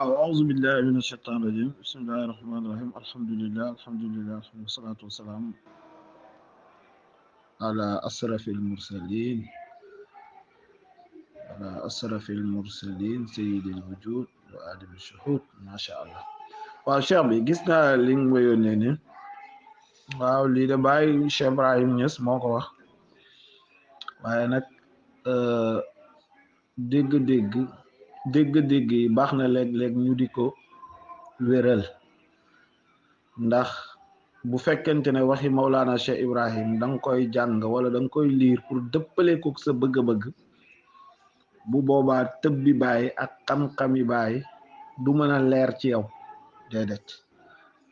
أعوذ بالله من الشيطان الرجيم بسم الله الرحمن الرحيم الحمد لله والصلاة والسلام على أشرف المرسلين سيد الوجود وآدم الشهود ما شاء الله. waaw Cheikh bi gis naa li nga ma yónnee ni waaw lii de Baye Cheikh Ibrahim Niass moo ko wax waaye nag dégg-dégg dégg-dégg yi baax na léeg-léeg ñu di ko wéral ndax bu fekkente ne waxi Maulana Cheikh Ibrahim da nga koy jàng wala da nga koy liir pour dëppale ko sa bëgg-bëgg bu boobaa tëbbi Baye ak xam-xami Baye du mën a leer ci yow déedéet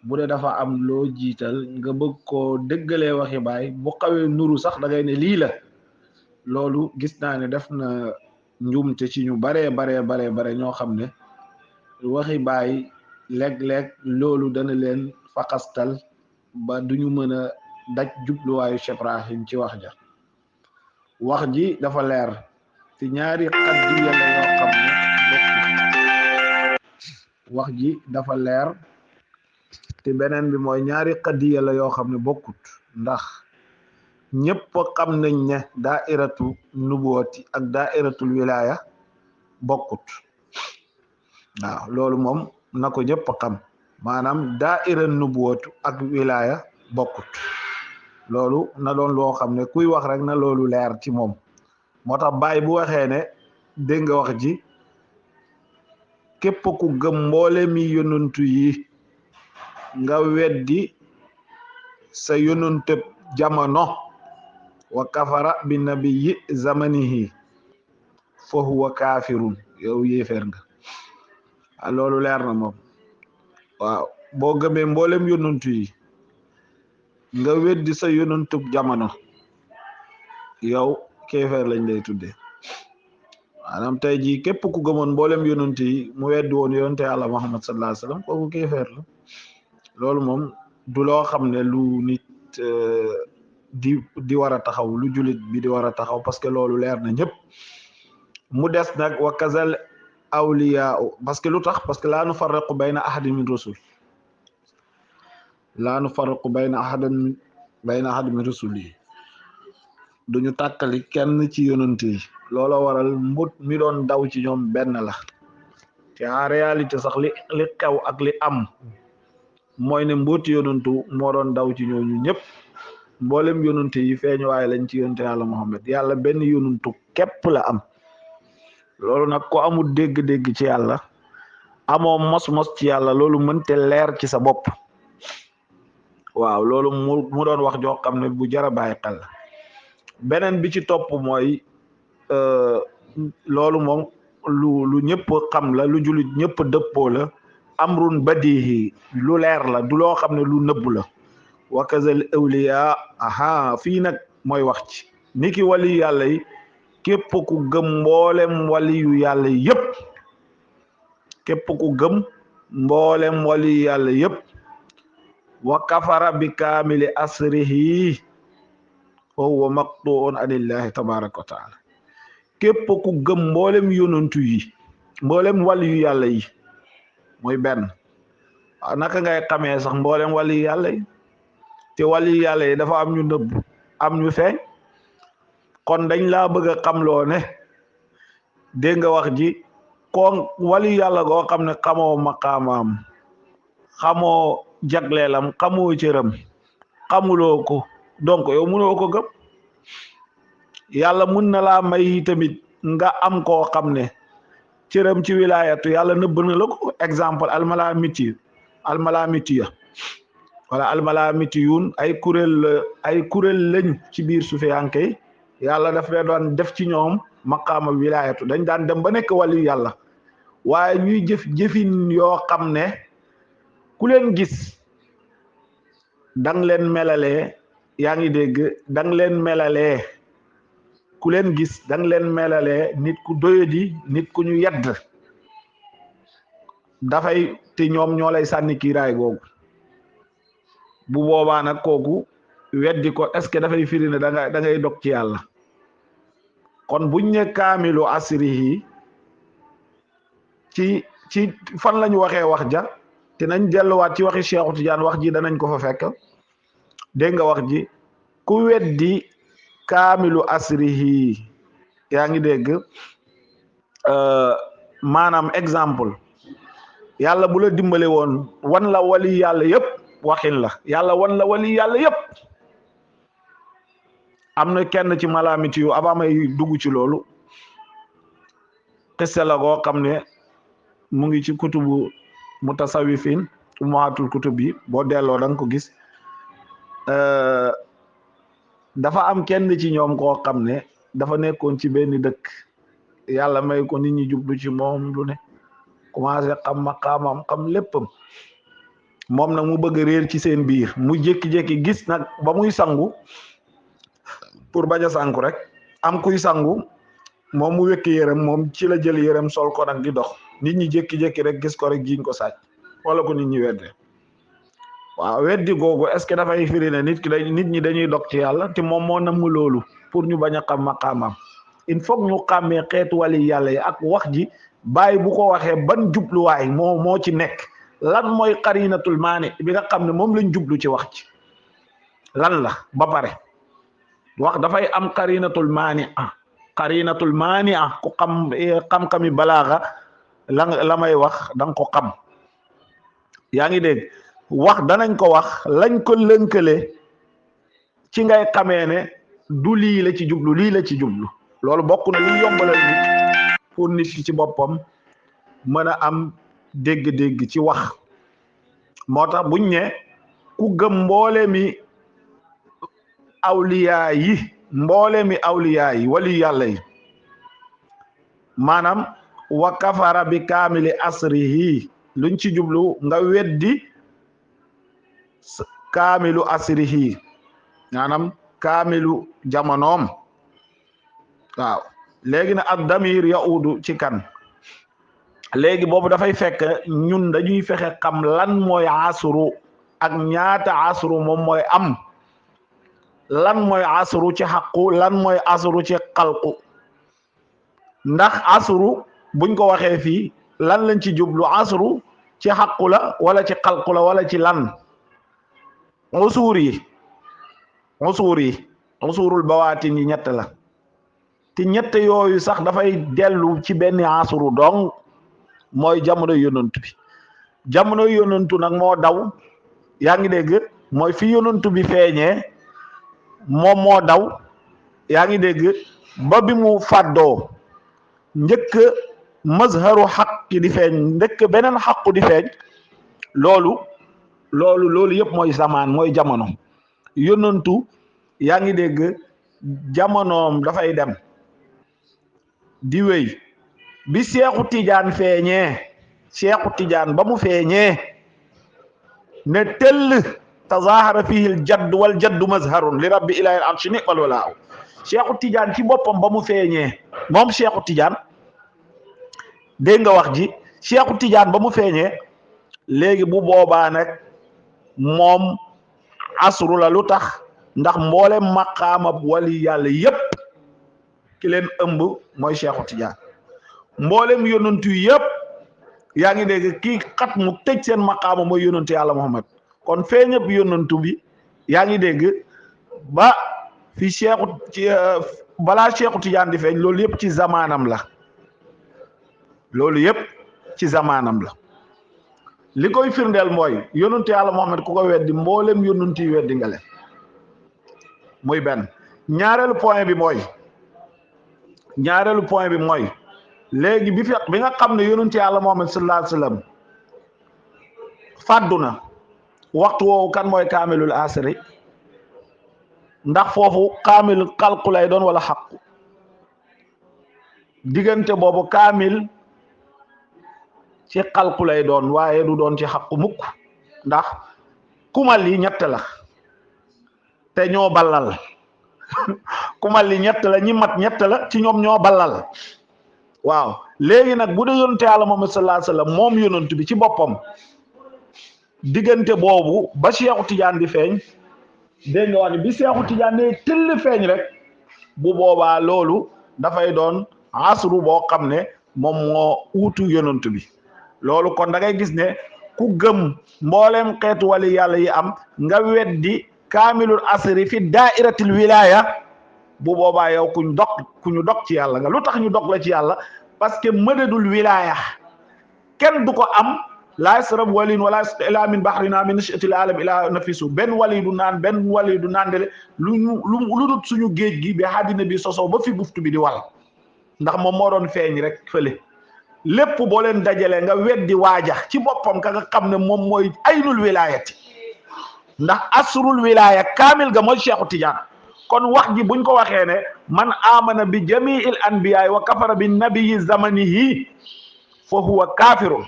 bu dee dafa am loo jiital nga bëgg koo dëggalee waxi Baye bu xawee nuru sax da ngay ne lii la loolu gis naa ne def na njuumte ci ñu bare ñoo xam ne waxi Baye léeg-léeg loolu dana leen faqastal ba duñu mën a daj jubluwaayu Cheikh Ibrahim ci wax ja wax ji dafa leer ci ñaari xaddiya la yoo xam ne wax ji dafa leer te beneen bi mooy ñaari xaddiya la yoo xam ne bokkut ndax ñëpp xam nañ ne daairatu nubuwati ak daairatul wilaya bokkut waaw loolu moom na ko ñëpp xam maanaam daaira nubuwatu ak wilaya bokkut loolu na doon loo xam ne kuy wax rek na loolu leer ci moom moo tax Baye bu waxee ne dégg nga wax ji képp ku gëm mboole mi yonantu yi nga weddi sa yonante jamono wa kafara bi nabiyyi zamanihi fa huwa kaafirun yow yéefeer nga loolu leer na moom waaw boo gëmee mboolem yonantu yi nga weddi sa yonantub jamono yow kéefeer lañ lay tuddee maanaam tey jii képp ku gëmoon mboolem yonantu yi mu weddi woon yonante Yàlla Muhammad sallallahu alayhi wasallam kooku kéefeer la loolu moom du loo xam ne lu nit di war a taxaw lu julit bi di war a taxaw parce que loolu leer na ñëpp mu des nag wa kazal awliya parce que lu tax parce que laa nufarriqu bayna ahadin min rusul yi duñu tàkkali kenn ci yonent yi loola waral mbut mi doon daw ci ñoom benn la te en réalité sax li xew ak li am mooy ne mbooti yonantu moo doon daw ci ñooñu ñëpp mboolem yonante yi feeñuwaay lañ ci yonante Yàlla Muhammad yàlla benn yonantu képp la am loolu nag ko amul dégg-dégg ci yàlla amoo mos-mos ci yàlla loolu mënte leer ci sa bopp waaw loolu mu doon wax joo xam ne bu jara bàyyi xel la beneen bi ci topp mooy loolu moom lu ñëpp xam la lu julit ñëpp dëppoo la amrun badihi lu leer la du loo xam ne lu nëbb la wa kazal awliya fii nag mooy wax ci niki wali yàlla yi képp ku gëm mboolem waliyu yàlla yëpp wa kafara bi kaamili asrihi wa huwa maqtuun anillahi tabaraka wa taala képp ku gëm mboolem yonantu yi mboolem waliyu yàlla yi mooy benn waaw naka ngay xamee sax mboolem waliyu yàlla yi te waliyu yàlla yi dafa am ñu nëbb am ñu feeñ kon dañ laa bëgg a xamloo ne dégg nga wax ji kon waliyu yàlla goo xam ne xamoo maqaamaam xamoo jagleelam xamoo cëram xamuloo ko donc yow mënoo ko gëm yàlla mun na laa may tamit nga am koo xam ne cëram ci wilayatu yàlla nëbb na la ko exemple almalamitiya wala almalamitiyun ay kuréel lañ ci biir sufiyanke yi yàlla daf leen doon def ci ñoom maqaama wilayatu dañ daan dem ba nekk wàllu yàlla waaye ñuy jëfin yoo xam ne ku leen gis dang leen melalee yaa ngi dégg dang leen melalee ku leen gis dang leen melalee nit ku doyadi nit ku ñu yedd dafay te ñoom ñoo lay sànni kiiraay googu bu boobaa nag kooku weddi ko est-ce que dafay firi ne da ngay dog ci yàlla kon buñ ne kaamilu asrihi ci ci fan lañu waxee wax ja te nañ delluwaat ci waxi Cheikhu Tidiane wax ji danañ ko fa fekk dégg nga wax ji ku weddi kaamilu asrihi yaa ngi dégg maanaam exemple yàlla bu la dimbale woon wan la wali yàlla yëpp waxin la yàlla wan la wali yàlla yëpp am na kenn ci malaamiti yu avant may dugg ci loolu xiste la goo xam ne mu ngi ci kutubu mutasawifin ummahatul kutub yi boo delloo da nga ko gis dafa am kenn ci ñoom koo xam ne dafa nekkoon ci benn dëkk yàlla may ko nit ñi jublu ci moom lu ne commencé xam maqaamam xam léppam moom nag mu bëgg réer ci seen biir mu jékki-jékki gis nag ba muy sangu pour bañ a sangu rek am kuy sangu moom mu wekki yërëm moom ci la jël yërëm sol ko nag di dox nit ñi jékki-jékki rek gis ko rek jiñ ko sàcc wala ko nit ñi wedde waaw weddi googu est-ce que dafay firi ne nit ñi dañuy dog ci yàlla te moom moo namm loolu pour ñu bañ a xam maqaamam il faut ñu xàmmee xeetu wali yàlla yi ak wax ji bàyyi bu ko waxee ban jubluwaay moo ci nekk lan mooy qarinatul maani bi nga xam ne moom lañ jublu ci wax ci lan la ba pare wax dafay am qarinatul maani ku xam-xami balaaga la may wax da nga ko xam yaa ngi dégg wax danañ ko wax lañ ko lënkale ci ngay xamee ne du lii la ci jublu lii la ci jublu loolu bokk na li yombalal nit pour nit ki ci boppam mën a am dégg-dégg ci wax moo tax buñ ne ku gëm mboole mi awliyaa yi wali yàlla yi maanaam wa kafara bi kaamili asrihi luñ ci jublu nga weddi kaamilu asrihi maanaam kaamilu jamonoom waaw léegi na ad damir yaudu ci kan léegi boobu dafay fekk ñun dañuy fexe xam lan mooy asru ak ñaata asru moom mooy am lan mooy asru ci xaqu lan mooy asru ci xalqu ndax asru buñ ko waxee fii lan lañ ci jublu asru ci xaqu la wala ci xalqu la wala ci lan usurul bawaatin yi ñett la te ñett yooyu sax dafay dellu ci benn asru dong mooy jamono yonantu bi jamono yonantu nag moo daw yaa ngi dégg mooy fi yonantu bi feeñee moom moo daw yaa ngi dégg ba bi mu fàddoo njëkk mazharu xaqi di feeñ njëkk beneen xaqu di feeñ loolu yëpp mooy zamaan mooy jamono yonantu yaa ngi dégg jamonoom dafay dem di wéy bi Seexu Tijaan feeñee Seexu Tijaan ba mu feeñee ne tell tazahara fihi l jadd wal jaddu mazharun li rabbi ilahi al arshi ni'mal walaaw Seexu Tijaan ci boppam ba mu feeñee moom Seexu Tijaan dégg nga wax ji Seexu Tijaan ba mu feeñee léegi bu boobaa nag moom asru la lu tax ndax mboolem maqaama wali yàlla yépp ki leen ëmb mooy Seexu Tijaan mboolem yonantu yépp yaa ngi dégg kii xat mu tëj seen maqaama mooy yonantu yàlla Muhammad kon feeñëpp yonantu bi yaa ngi dégg ba fi balaa Seexu Tijaan di feeñ loolu yépp ci zamaanam la li koy firndeel mooy yonantu yàlla Muhammad ku ko weddi mboolem yonantu yi weddi nga leen muy benn ñaareelu point bi mooy léegi bi nga xam ne yonent yàlla Muhammad sallallahu alayhi wa sallam fàddu na waxtu woowu kan mooy kaamilul asri ndax foofu kaamil xalqu lay doon wala xaqu diggante boobu kaamil ci xalqu lay doon waaye du doon ci xaqu mukk ndax kumal yi ñett la te ñoo ballal kumal yi ñett la ñi mat ñett la ci ñoom ñoo ballal waaw léegi nag bu dee yonent yàlla Muhammad sallallahu alayhi wasallam moom yonent bi ci boppam diggante boobu ba Seexu Tijaan di feeñ dégg nga wax ne bi Seexu Tijaan ne tëll feeñ rek bu boobaa loolu dafay doon asru boo xam ne moom moo uutu yonent bi loolu kon da ngay gis ne ku gëm mbooleem xeetu wali yàlla yi am nga weddi kaamilul asri fi daairatil wilaya bu boobaa yow ku ñu dog ci yàlla nga lu tax ñu dog la ci yàlla parce que mëdadul wilaya kenn du ko am laa yasrab walin wala ila min bahrina min nashatil alam ila nafisu benn wali du naan benn wali du naan dele lu dut suñu géej gi bi àddina bi sosoo ba fi buftu bi di wal ndax moom moo doon feeñ rek fële lépp boo leen dajale nga weddi waaja ci boppam ka nga xam ne moom mooy aynul wilayati ndax asrul wilaya kaamil ga mooy Cheikhu Tidiane kon wax ji buñ ko waxee ne man amana bi jamiil anbiyaay wa kafara bi nabiyi zamanihi fa huwa kaafirun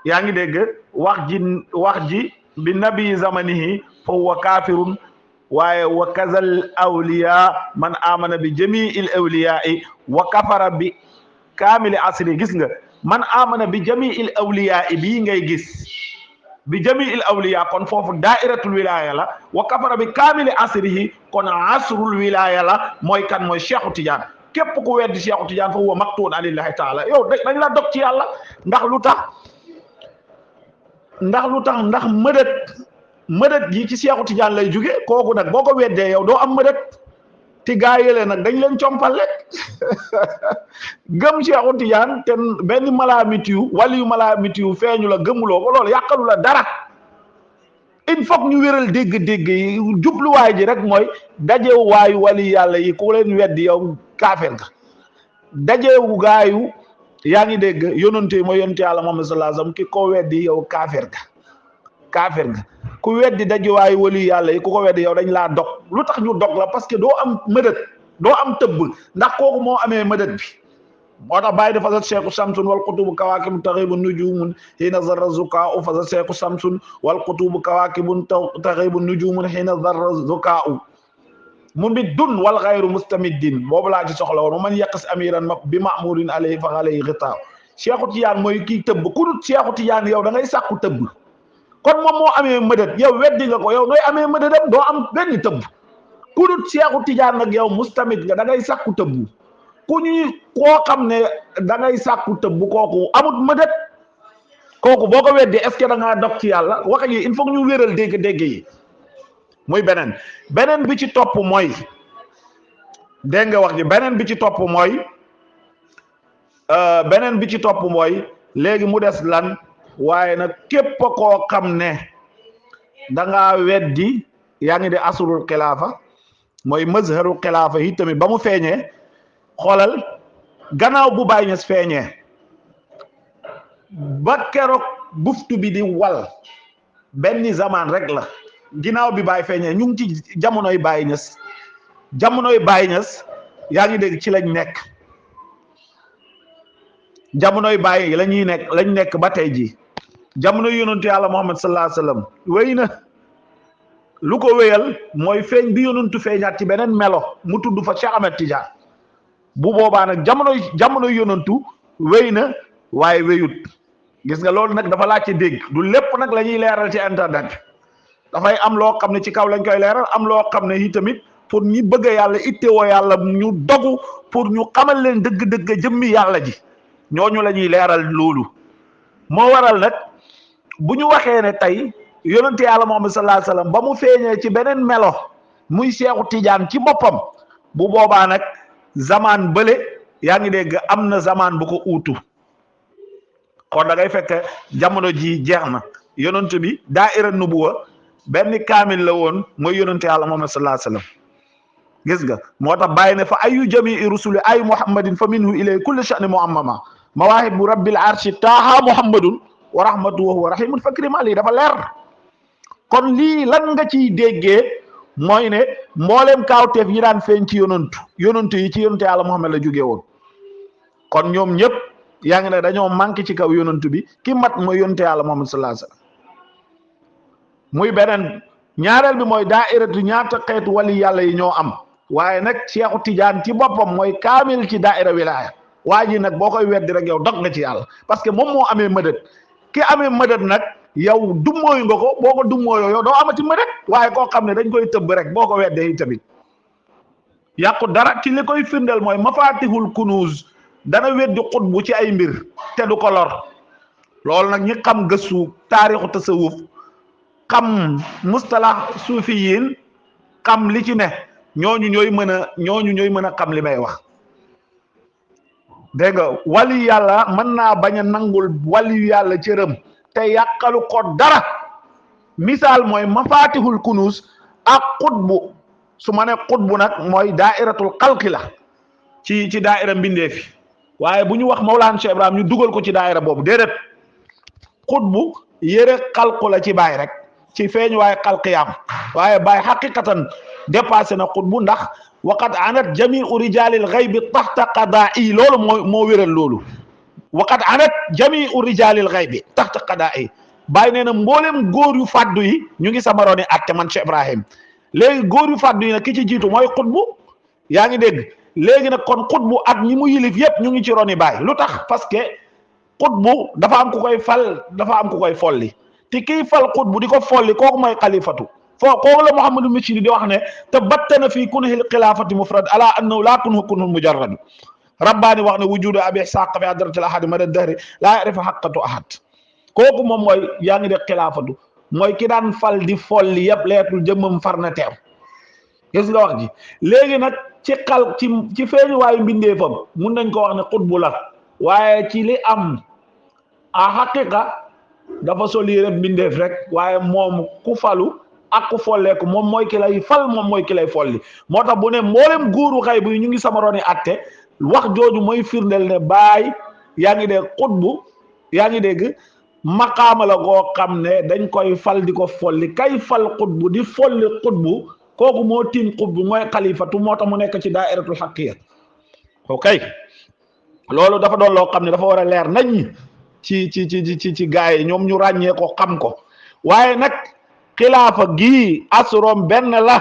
yaa ngi dégg wax ji bi nabiyi zamanihi fa huwa kaafirun waaye wa kazal awliya man amana bi jamiil awliyaai wa kafara bi kaamili asri gis nga man amana bi jamiil awliyaai bii ngay gis bi jamiil awliya kon foofu daairatul wilaya la wa kafara bi kaamili asrihi kon asrul wilaya la mooy kan mooy Cheikhu Tidiane képp ku weddi Cheikhu Tidiane fa huwa maktuun anillahi taala yow dañ la dog ci yàlla ndax lu tax ndax mëdët yi ci Cheikhu Tidiane lay jóge kooku nag boo ko weddee yow doo am mëdët ti gaa yële nag dañ leen compal rek gëm Cheikhu Tidiane te benn malaamit yu wali yu malaamit yu feeñu la gëmuloo ko loolu yàqalu la dara il faut ñu wéral dégg-dégg yi jubluwaay ji rek mooy dajewu waayu wali yàlla yi ku leen weddi yow kaafir nga dajewu gaayu yaa ngi dégg yonante mooy yonante yàlla Muhammad sallallahu alayhi wasallam ki ko weddi yow kaafir nga ku weddi dajuwaayu wali yàlla yi ku ko weddi yow dañ laa dog lu tax ñu dog la parce que doo am mëdët doo am tëbb ndax kooku moo amee mëdët bi moo tax bàyyi dafa sa seeku samsun wal qutubu kawaakibu taxibu nujumun xiina zarra zukaau fa sa seeku samsun wal qutubu kawaakibun taxibu nujumun xiina zarra zukaau mumidun wal xayru mustamiddin boobu laa ci soxla woon man yaqis amiran bi mamurin alayhi fa alayhi xitaaw Cheikhu Tidiane mooy kii tëbb ku dut Cheikhu Tidiane yow da ngay sàkku tëbb kon moom moo amee mëdët yow weddi nga ko yow nooy amee mëdëtam doo am benn tëbb ku dut Cheikhu Tidiane nag yow mustamit nga da ngay sàkku tëbb ku ñuy koo xam ne da ngay sàkku tëbb kooku amut mëdët kooku boo ko weddi est-ce que da ngaa dog ci yàlla wax yi il faut ñu wéral dégg-dégg yi muy beneen bi ci topp mooy dégg nga wax ji beneen bi ci topp mooy léegi mu des lan waaye nag képp koo xam ne da ngaa weddi yaa ngi de asrul xilaafa mooy mazharul xilaafa yi tamit ba mu feeñee xoolal gannaaw bu Baay Ñas feeñee ba keroog buftu bi di wal benn zaman rek la ginnaaw bi Baay feeñee ñu ngi ci jamonoy Baay Ñas yaa ngi dégg ci lañ nekk jamonoy Baay lañ nekk ba tey ji jamono yonentu yàlla Muhammad sallallahu alayhi wasallam wéy na lu ko wéyal mooy feeñ bi yonentu feeñaat ci beneen melo mu tudd fa Cheikh Ahmed Tidiane bu boobaa nag jamono yonentu wéy na waaye wéyut gis nga loolu nag dafa laaj ci dégg du lépp nag la ñuy leeral ci internet dafay am loo xam ne ci kaw lañ koy leeral am loo xam ne itamit pour ñi bëgg yàlla ittewoo yàlla ñu dogu pour ñu xamal leen dëgg-dëgg jëmmi yàlla ji ñooñu la ñuy leeral loolu moo waral nag bu ñu waxee ne tey yonente yàlla Muhammad sallallahu alayhi wasallam ba mu feeñee ci beneen melo muy Cheikhu Tidiane ci boppam bu boobaa nag zaman bële yaa ngi dégg am na zaman bu ko uutu kon da ngay fekk jamono ji jeex na yonent bi daaira nubuwa benn kaamil la woon mooy yonente yàlla Muhammad sallallahu alayhi wasallam gis nga moo tax bàyyi ne fa ayu jamii rusuli ay muhammadin fa minhu ilay kulli sha'ni muammama mawaahibu rabbil arshi taaha muhammadun wa rahmatu wa huwa rahimun fakrim ali dafa leer kon lii lan nga ciy déggee mooy ne mbooleem kaawteef yi daan feeñ ci yonantu yi ci yonante yàlla Muhammad la jógee woon kon ñoom ñëpp yaa ngi ne dañoo manqué ci kaw yonantu bi ki mat mooy yonante yàlla Muhammad sallallahu alayhi wasallam muy beneen ñaareel bi mooy daairatu ñaata xeetu wali yàlla yi ñoo am waaye nag Cheikhu Tidiane ci boppam mooy kaamil ci daaira wilaya waa ji nag boo koy weddi rek yow dog nga ci yàlla parce que moom moo amee mëdët ki amee mëdët nag yow dummóoyu nga ko boo ko dummóoyoo yow doo amati mëdët waaye koo xam ne dañ koy tëbb rek boo ko weddee tamit yàqu dara ci li koy firndeel mooy mafatihul kunuz dana weddi xutbu ci ay mbir te du ko lor loolu nag ñi xam gëstu taarixu tasawuf xam mustalah suufiyin xam li ci ne ñooñu ñooy mën a xam li may wax dégg nga wali yàlla mën naa bañ a nangul wali yàlla cëram te yàqalu ko dara misaal mooy mafatihul kunus ak xutbu su ma ne xutbu nag mooy daairatul xalqi la ci daaira mbindeefi waaye bu ñu wax Mawlana Cheikh Ibrahim ñu dugal ko ci daaira boobu déedéet xutbu yëre xalqu la ci baay rek ci feeñ waaye xalqiyaam waaye baay xaqiqatan dépassé na xutbu ndax waqad anat jamiu rijalil xaybi taxta qadaa'i loolu moo wéral loolu waqad anat jamiu rijalil xaybi taxta qadaa'i bàyyi nee na mboolem góor yu fàddu yi ñu ngi sama roni atte man Cheikh Ibrahim léegi góor yu fàddu yi nag ki ci jiitu mooy xutbu yaa ngi dégg léegi nag kon xutbu ak ñi mu yilif yépp ñu ngi ci roni baay lu tax parce que xutbu dafa am ku koy fal dafa am ku koy folli te kiy fal xutbu di ko folli kooku mooy xalifatu kooku la Muhammadu Mishri di wax ne te battana fii kunhil xilaafati mufrad ala annahu laa kunhul mujarrad rabbaani wax ne wujudu abi isaq fi hadratil ahadi mada dahri laa yarifa xaqatu ahad kooku moom mooy yaa ngi de xilaafatu mooy ki daan fal di folli yëpp leetul jëmmam far na teew gis nga wax ji léegi nag ci feeñu waayu mbindeefam mun nañ ko wax ne xutbu la waaye ci li am a xaqiqa dafa sol yére mbindeef rek waaye moom ku falu ak ku folleeku moom mooy ki lay fal moom mooy ki lay folli moo tax bu ne mboolem guuru xay bu ñu ngi sama roni atte wax jooju mooy firndeel ne baay yaa ngi dégg xutbu yaa ngi dégg maqaama la goo xam ne dañ koy fal di ko folli kay fal xutbu di folli xutbu kooku moo tiim xutbu mooy xalifatu moo tax mu nekk ci daairatul xaqiya ok loolu dafa doon loo xam ne dafa war a leer nañ ci gaay yi ñoom ñu ràññee ko xam ko waaye nag xilaafa gii asrom benn la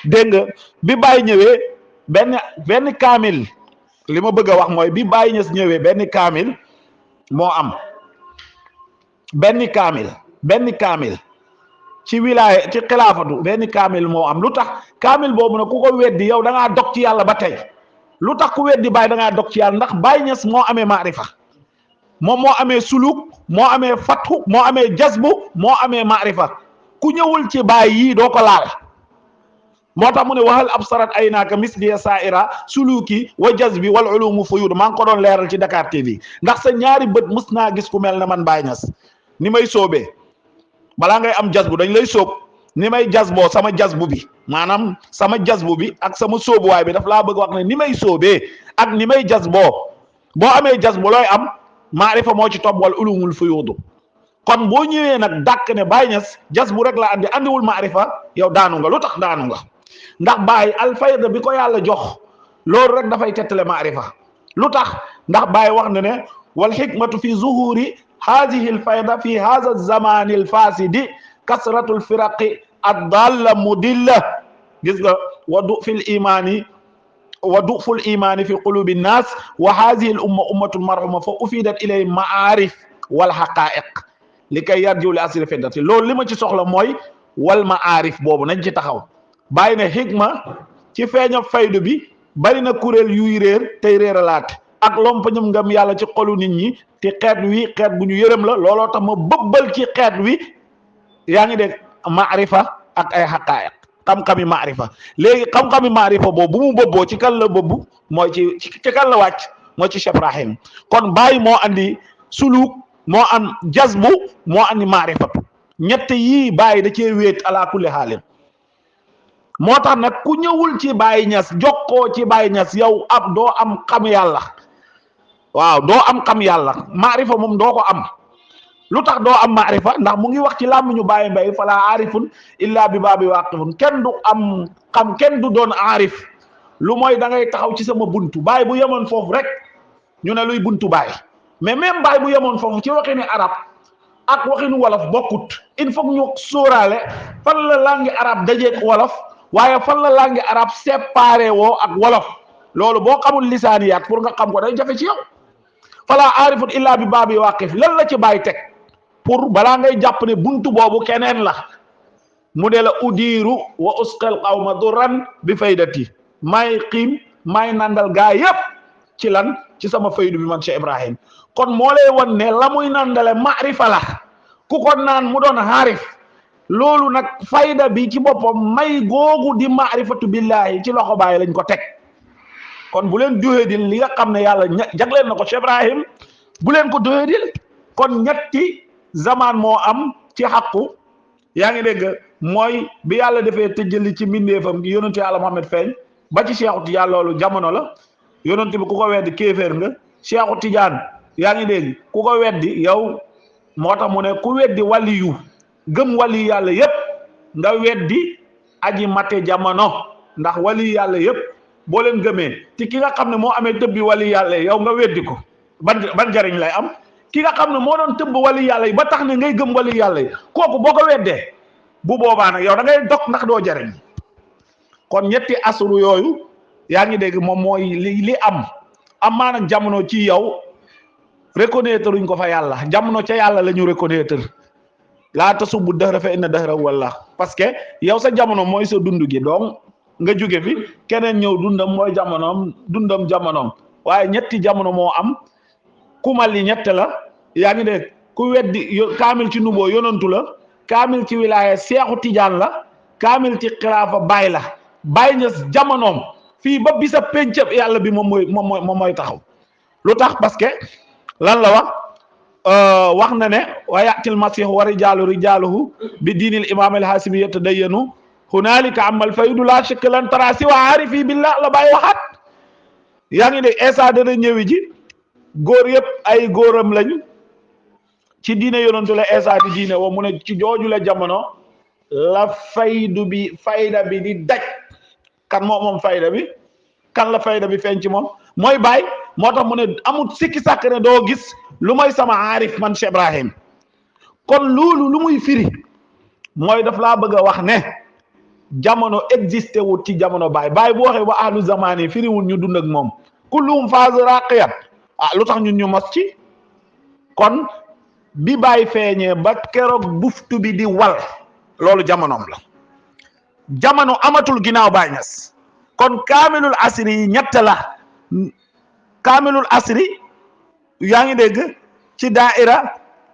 dégg nga bi Baay ñëwee benn kaamil li ma bëgg a wax mooy bi Baay Ñas ñëwee benn kaamil moo am benn kaamil ci wilaaya ci xilaafatu benn kaamil moo am lu tax kaamil boobu nag ku ko weddi yow da ngaa dog ci yàlla ba tey lu tax ku weddi Baay da ngaa dog ci yàlla ndax Baay Ñas moo amee maarifa moom moo amee suluk moo amee fathu moo amee jazbu moo amee maarifa ku ñëwul ci baay yii doo ko laal moo tax mu ne waxal absarat ay naaka misliya saaira suluki wa jazbi wal ulumu fuyud maa ngi ko doon leeral ci Dakar TV ndax sa ñaari bët mus naa gis ku mel ne man Baay Ñas ni may soobee balaa ngay am jazbu dañ lay sóob ni may jazboo sama jazbu bi maanaam sama jazbu bi ak sama sóobuwaay bi daf laa bëgg wax ne ni may soobee ak ni may jazboo boo amee jazbu looy am maarifa moo ci topp wal ulumul fuyudu kon boo ñëwee nag dàkk ne Baay Ñas jazbu rek la andiwul maarifa yow daanu nga lu tax daanu nga ndax Baay alfayda bi ko yàlla jox loolu rek dafay tettale maarifa lu tax ndax Baay wax na ne wal xikmatu fi zuhuri haadihi alfayda fi haada zamani alfasidi kasratu alfiraqi addalla mudilla gis nga wadu fil imani وضعف الإيمان في قلوب الناس وهذه الأمة أمة مرحومة فأفيدت إليه معارف والحقائق لكي يرجعوا لأصل فائدته loolu li ma ci soxla mooy wal maarif boobu nañ ci taxaw bàyyi na xikma ci feeña faydu bi bari na kuréel yuy réer tey réeralaat ak lompañum ngam yàlla ci xolu nit ñi te xeet wi xeet bu ñu yërëm la looloo tax ma bëbbal ci xeet wi yaa ngi dégg maarifa ak ay xaqaayiq xam-xami maarifa léegi xam-xami maarifa boobu bu mu bëbboo ci kan la bëbbu mooy ci kan la wàcc mooy ci Cheikh Ibrahim kon Baay moo andi suluk moo am jazbu moo andi maarifatu ñett yii Baay da cee wéet ala kulli xaalin moo tax nag ku ñëwul ci Baay Ñas jokkoo ci Baay Ñas yow ab doo am xam yàlla waaw doo am xam yàlla maarifa moom doo ko am lu tax doo am maarifa ndax mu ngi wax ci làmmiñu Baay Mbay fala aarifun illa bi baabi waaqifun kenn du am xam kenn du doon aarif lu mooy da ngay taxaw ci sama buntu Baay bu yemoon foofu rek ñu ne luy buntu Baay mais même Baay bu yemoon foofu ci waxinu arab ak waxinu wolof bokkut il faut ñu sóoraale fan la langue arabe dajeek wolof waaye fan la langue arabe séparé woo ak wolof loolu boo xamul lisaaniyaat pour nga xam ko day jafe ci yow fala aarifun illa bi baabi waaqif lan la ci Baay teg pour balaa ngay jàpp ne buntu boobu keneen la mu de la udiiru wa usqal qawma durran bi faydati may xiim may nandal gaa yépp ci lan ci sama faydu bi man Cheikh Ibrahim kon moo lay won ne la muy nandale maarifa la ku ko naan mu doon xaarif loolu nag fayda bi ci boppam may googu di maarifatu billahi ci loxo Baay lañ ko teg kon bu leen doyadil li nga xam ne yàlla jagleel na ko Cheikh Ibrahim bu leen ko doyadil kon ñetti zaman moo am ci xaqu yaa ngi dégg mooy bi yàlla defee tëjali ci mbindeefam gi yonentu yàlla Muhammad feeñ ba ci Cheikhu Tidiane loolu jamono la yonent bi ku ko weddi kéeféer nga Cheikhu Tidiane yaa ngi dégg ku ko weddi yow moo tax mu ne ku weddi waliyu gëm waliyu yàlla yépp nga weddi aji mate jamono ndax waliyu yàlla yépp boo leen gëmee te ki nga xam ne moo amee tëbbi waliyu yàlla yow nga weddi ko ban jariñ lay am ki nga xam ne moo doon tëbb waliyu yàlla yi ba tax ne ngay gëm waliyu yàlla yi kooku boo ko weddee bu boobaa nag yow da ngay dog ndax doo jariñ kon ñetti asru yooyu yaa ngi dégg moom mooy li am maa nag jamono ci yow reconnaître uñ ko fa yàlla jamono ca yàlla la ñu reconnaître laa tasubbu dahra fa inna dahra walla parce que yow sa jamono mooy sa dund gi donc nga jóge fi keneen ñëw dundam mooy dundam jamonoom waaye ñetti jamono moo am kumal yi ñett la yaa ngi dégg ku weddi kaamil ci nuboo yonantu la kaamil ci wilaaya Seexu Tijaan la kaamil ci xilaafa Baay la Baay Ñas jamonoom fii ba bisa pencëb yàlla bi moom mooy taxaw lu tax parce que lan la wax na ne wa yatil masihu wa rijaaluhu bi diinil imaam al haasimi yatadayyanu hunaalika amal faydu laa shakka lan tara siwa aarifi billah la Baay waxaat yaa ngi dégg Isa dana ñëwi ji góor yëpp ay góoram lañ ci diine yonantu la Isa di diine wo mu ne ci jooju la jamono la fayda bi di daj kan moom fayda bi kan la fayda bi feeñ ci moom mooy Baay moo tax mu ne amul sikki sàkk ne doo gis lu mooy sama aarif man Cheikh Ibrahim kon loolu lu muy firi mooy daf laa bëgg a wax ne jamono existé wut ci jamono Baay bu waxee wa ahlu zamani firiwul ñu dund ak moom kulluhum faaz raqiyat lu tax ñun ñu mos ci kon bi Baay feeñee ba keroog buftu bi di wal loolu jamonoom la jamono amatul ginnaaw Baay Ñas kon kaamilul asri yi ñett la kaamilul asri yaa ngi dégg ci daaira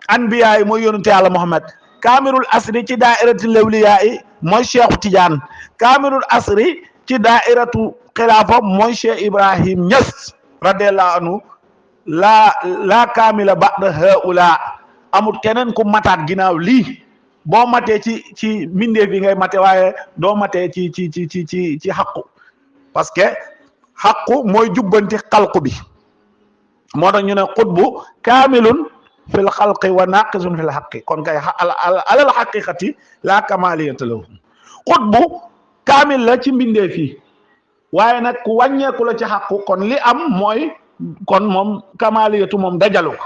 anbiya yi mooy yonente yàlla Muhammad kaamilul asri ci daairatu lawliya yi mooy Cheikh Tidiane kaamilul asri ci daairatu xilaafa mooy Cheikh Ibrahim Ñas radiyallahu anhu laa kaamila ba'da haula amul keneen ku mataat ginnaaw lii boo matee ci mbindeef yi ngay mate waaye doo matee ci xaqu parce que xaqu mooy jubbanti xalqu bi moo tax ñu ne xutbu kaamilun fil xalqi wa naqisun fil xaqi kon kay alal xaqiqati laa kamaliyata lahu xutbu kaamil la ci mbindeef yi waaye nag ku wàññeeku la ci xaqu kon li am mooy kon moom kamaliyatu moom dajalu ko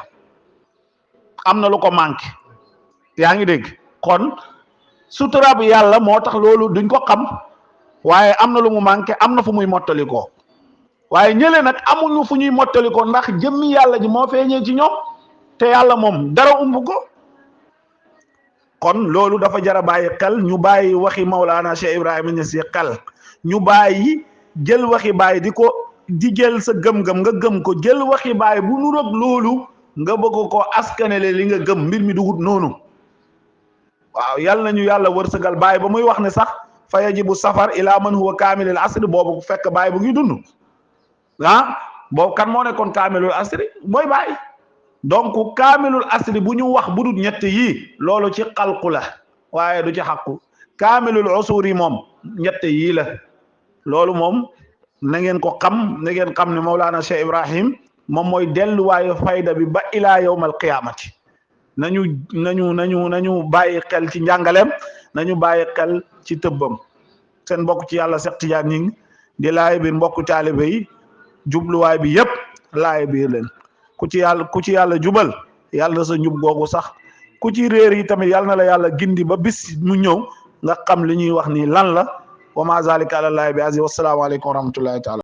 am na lu ko manqué yaa ngi dégg kon sutura bi yàlla moo tax loolu duñ ko xam waaye am na lu mu manqué am na fu muy mottalikoo waaye ñële nag amuñu fu ñuy mottalikoo ndax jëmmi yàlla ji moo feeñee ci ñoom te yàlla moom dara umb ko kon loolu dafa jar a bàyyi xel ñu bàyyi waxi Mawlaana Cheikh Ibrahima Niass xel ñu bàyyi jël waxi Baay di jël sa gëm-gëm nga gëm ko jël waxi Baay bu nu rëg loolu nga bëgg ko askanele li nga gëm mbir mi dugut noonu waaw yal nañu yàlla wërsëgal Baay ba muy wax ne sax fa yajibu safar ila man huwa kaamilul asri boobu fekk Baay bu ngi dund boobu kan moo nekkoon kaamilul asri mooy Baay donc kaamilul asri bu ñu wax bu dul ñett yii loolu ci xalqu la waaye du ci xaqu kaamilul usuri moom ñett yii la loolu moom na ngeen ko xam na ngeen xam ne Mawlana Cheikh Ibrahim moom mooy delluwaayu fayda bi ba ilaa yawmal qiyaamati nañu bàyyi xel ci njàngaleem nañu bàyyi xel ci tëbbam seen mbokk ci yàlla Cheikh Tidiane ñi di laay biir mbokku taalibe yi jubluwaay bi yépp laay biir leen ku ci yàlla jubal yàlla sa njub googu sax ku ci réer yi tamit yàlla na la yàlla gindi ba bis mu ñëw nga xam li ñuy wax nii lan la wa ma zalika ala llahi bi aziz wassalaamu aleykum wa rahmatullahi taala